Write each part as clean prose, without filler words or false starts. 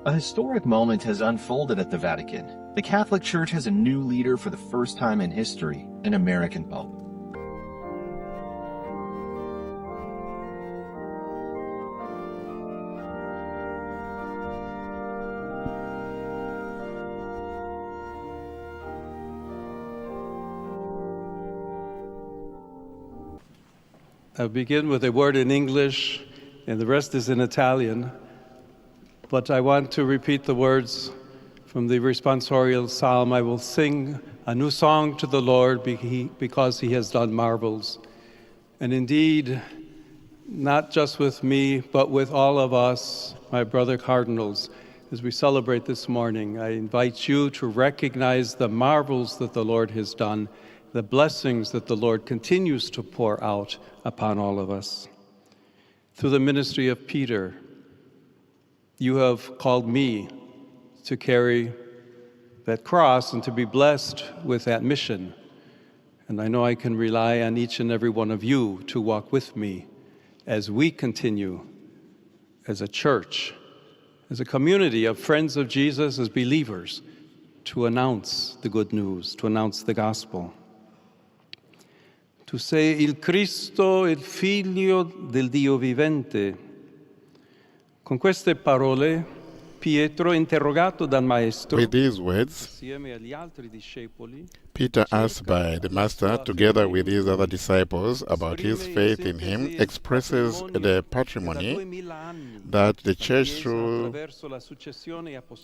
A historic moment has unfolded at the Vatican. The Catholic Church has a new leader for the first time in history, an American Pope. I'll begin with a word in English, and the rest is in Italian. But I want to repeat the words from the responsorial psalm. I will sing a new song to the Lord because he has done marvels. And indeed, not just with me, but with all of us, my brother cardinals, as we celebrate this morning, I invite you to recognize the marvels that the Lord has done, the blessings that the Lord continues to pour out upon all of us. Through the ministry of Peter, you have called me to carry that cross and to be blessed with that mission. And I know I can rely on each and every one of you to walk with me as we continue as a church, as a community of friends of Jesus, as believers, to announce the good news, to announce the gospel. Tu sei il Cristo, il Figlio del Dio vivente. Con queste parole, Pietro, interrogato dal Maestro, With these words, assieme agli altri discepoli, Peter, asked by the Master, together with his other disciples, about his faith in him, expresses the patrimony that the Church, through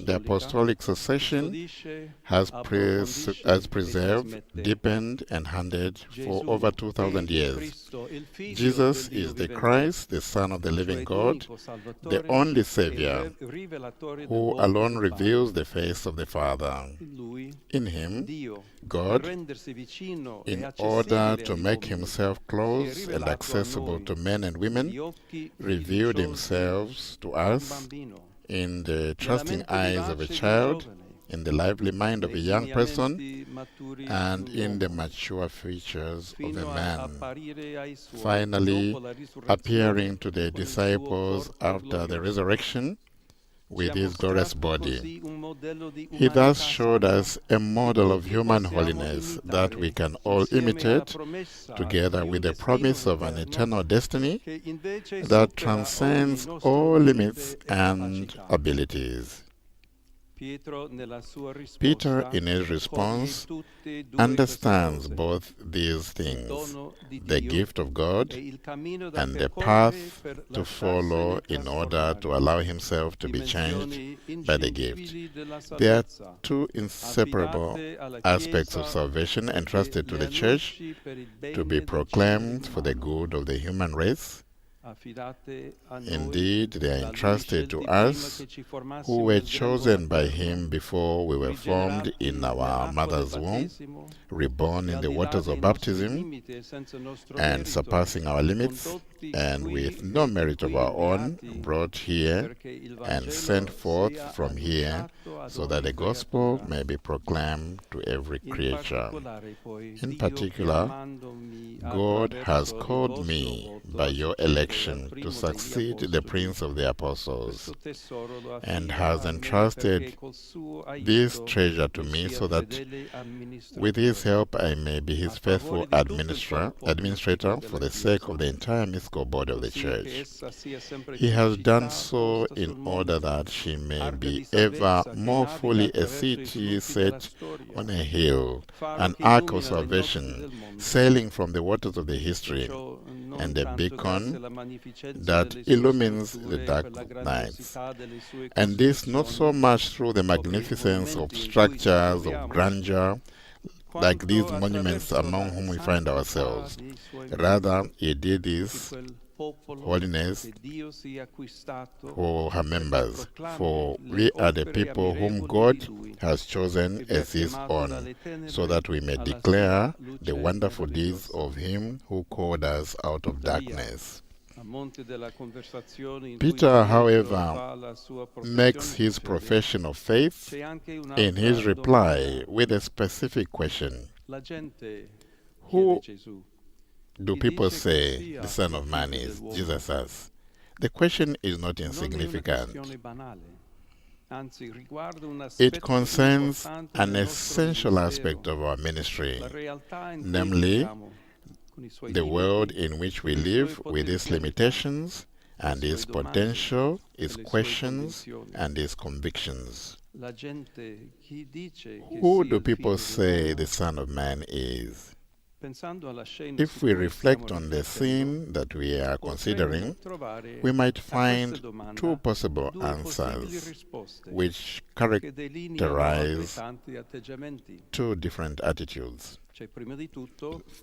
the apostolic succession, has preserved, deepened, and handed for over 2,000 years. Jesus is the Christ, the Son of the living God, the only Savior, who alone reveals the face of the Father. In him, God, in order to make himself close and accessible to men and women, revealed himself to us in the trusting eyes of a child, in the lively mind of a young person, and in the mature features of a man, finally appearing to the disciples after the resurrection with his glorious body. He thus showed us a model of human holiness that we can all imitate, together with the promise of an eternal destiny that transcends all limits and abilities. Peter, in his response, understands both these things, the gift of God and the path to follow in order to allow himself to be changed by the gift. There are two inseparable aspects of salvation entrusted to the Church to be proclaimed for the good of the human race. Indeed, they are entrusted to us who were chosen by him before we were formed in our mother's womb, reborn in the waters of baptism, and surpassing our limits, and with no merit of our own, brought here and sent forth from here, so that the gospel may be proclaimed to every creature. In particular, God has called me by your election to succeed the Prince of the Apostles, and has entrusted this treasure to me so that with his help I may be his faithful administrator for the sake of the entire mystical body of the Church. He has done so in order that she may be ever more fully a city set on a hill, an ark of salvation, sailing from the waters of the history, and a beacon that illumines the dark nights. And this not so much through the magnificence of structures of grandeur, like these monuments among whom we find ourselves. Rather, he did this holiness for her members, for we are the people whom God has chosen as his own, so that we may declare the wonderful deeds of him who called us out of darkness. Peter, however, makes his profession of faith in his reply with a specific question. Who do people say the Son of Man is? Jesus asks. The question is not insignificant. It concerns an essential aspect of our ministry, namely the world in which we live with its limitations and its potential, its questions, and its convictions. Who do people say the Son of Man is? If we reflect on the scene that we are considering, we might find two possible answers which characterize two different attitudes.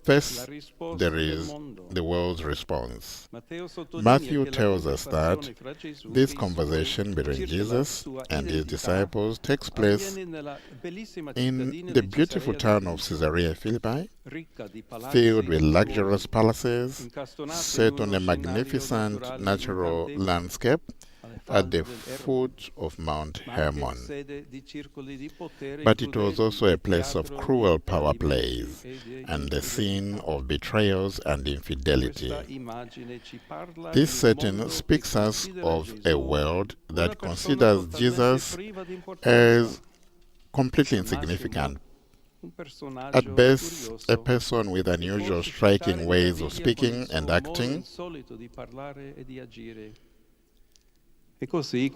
First, there is the world's response. Matthew tells us that this conversation between Jesus and his disciples takes place in the beautiful town of Caesarea Philippi, filled with luxurious palaces, set on a magnificent natural landscape at the foot of Mount Hermon. But it was also a place of cruel power plays and the scene of betrayals and infidelity. This setting speaks us of a world that considers Jesus as completely insignificant. At best, a person with unusual, striking ways of speaking and acting.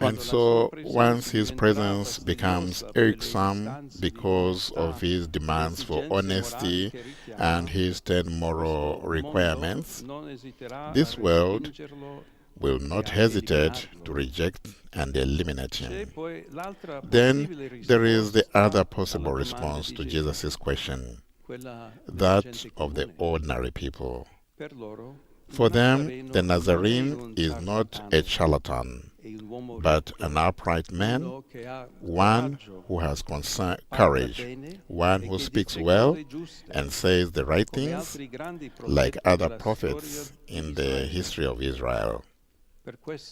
And so, once his presence becomes irksome because of his demands for honesty and his 10 moral requirements, this world will not hesitate to reject and eliminate him. Then there is the other possible response to Jesus' question, that of the ordinary people. For them, the Nazarene is not a charlatan, but an upright man, one who has courage, one who speaks well and says the right things, like other prophets in the history of Israel.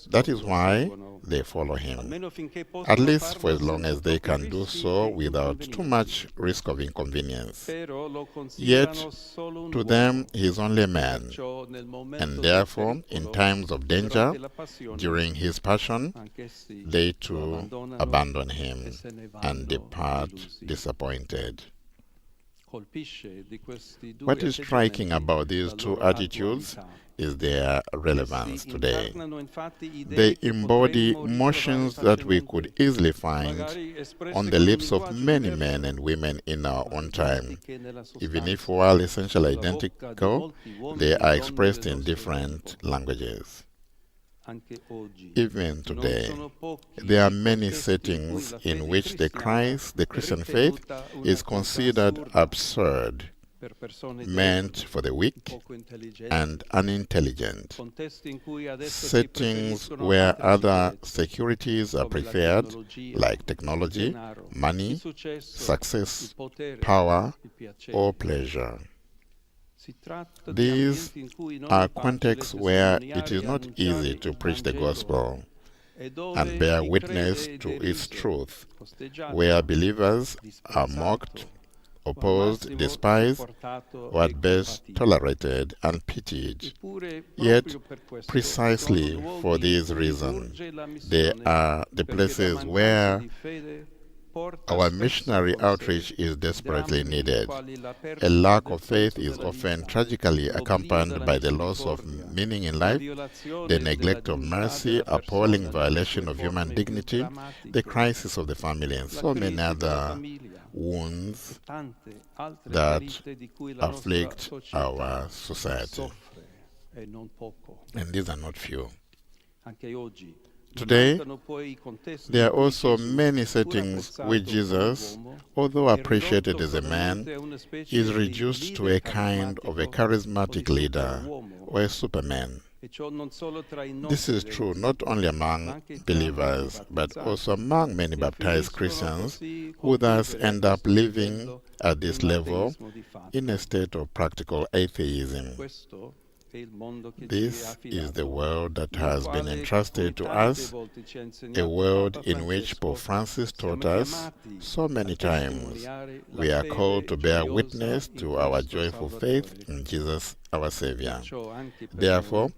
That is why they follow him, at least for as long as they can do so without too much risk of inconvenience. Yet, to them, he is only a man, and therefore, in times of danger, during his passion, they too abandon him and depart disappointed. What is striking about these two attitudes is their relevance today. They embody motions that we could easily find on the lips of many men and women in our own time. Even if while essentially identical, they are expressed in different languages. Even today, there are many settings in which the Christian faith is considered absurd, meant for the weak and unintelligent, settings where other securities are preferred, like technology, money, success, power, or pleasure. These are contexts where it is not easy to preach the gospel and bear witness to its truth, where believers are mocked, opposed, despised, or at best tolerated and pitied. Yet, precisely for these reasons, they are the places where our missionary outreach is desperately needed. A lack of faith is often tragically accompanied by the loss of meaning in life, the neglect of mercy, appalling violation of human dignity, the crisis of the family, and so many other wounds that afflict our society. And these are not few. Today, there are also many settings where Jesus, although appreciated as a man, is reduced to a kind of a charismatic leader or a superman. This is true not only among believers, but also among many baptized Christians who thus end up living at this level in a state of practical atheism. This is the world that has been entrusted to us, a world in which Pope Francis taught us so many times we are called to bear witness to our joyful faith in Jesus our Savior. Therefore,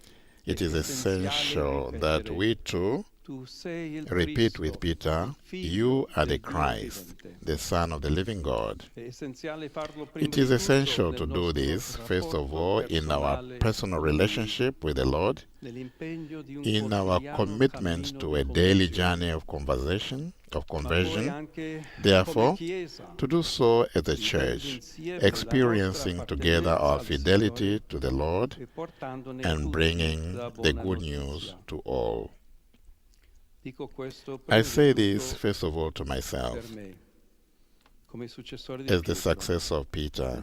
it is essential that we too Repeat with Peter, "You are the Christ, the Son of the living God." It is essential to do this, first of all, in our personal relationship with the Lord, in our commitment to a daily journey of conversion, therefore, to do so as a church, experiencing together our fidelity to the Lord and bringing the good news to all. I say this, first of all, to myself, as the successor of Peter,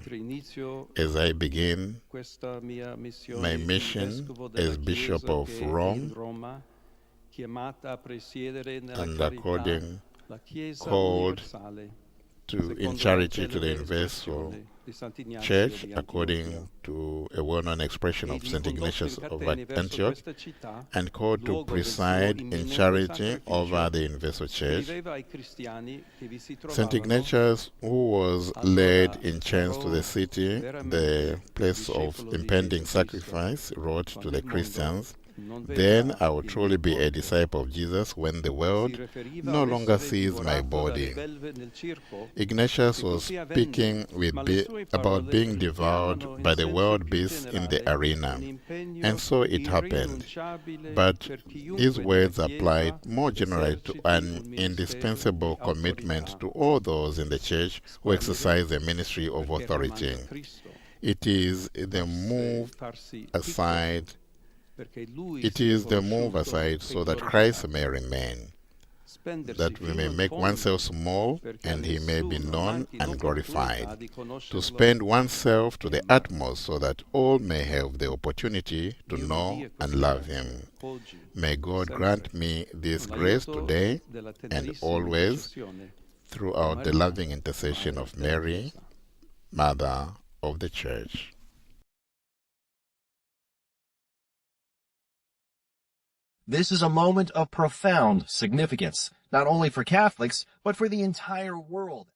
as I begin my mission as Bishop of Rome, and called in charity to the universal church, according to a well-known expression of St. Ignatius of Antioch, and called to preside in charity over the universal church. St. Ignatius, who was led in chains to the city, the place of impending sacrifice, wrote to the Christians, "Then I will truly be a disciple of Jesus when the world no longer sees my body." Ignatius was speaking about being devoured by the wild beasts in the arena, and so it happened. But his words applied more generally to an indispensable commitment to all those in the church who exercise the ministry of authority. It is the move aside so that Christ may remain, that we may make oneself small and he may be known and glorified, to spend oneself to the utmost so that all may have the opportunity to know and love him. May God grant me this grace today and always, throughout the loving intercession of Mary, Mother of the Church. This is a moment of profound significance, not only for Catholics, but for the entire world.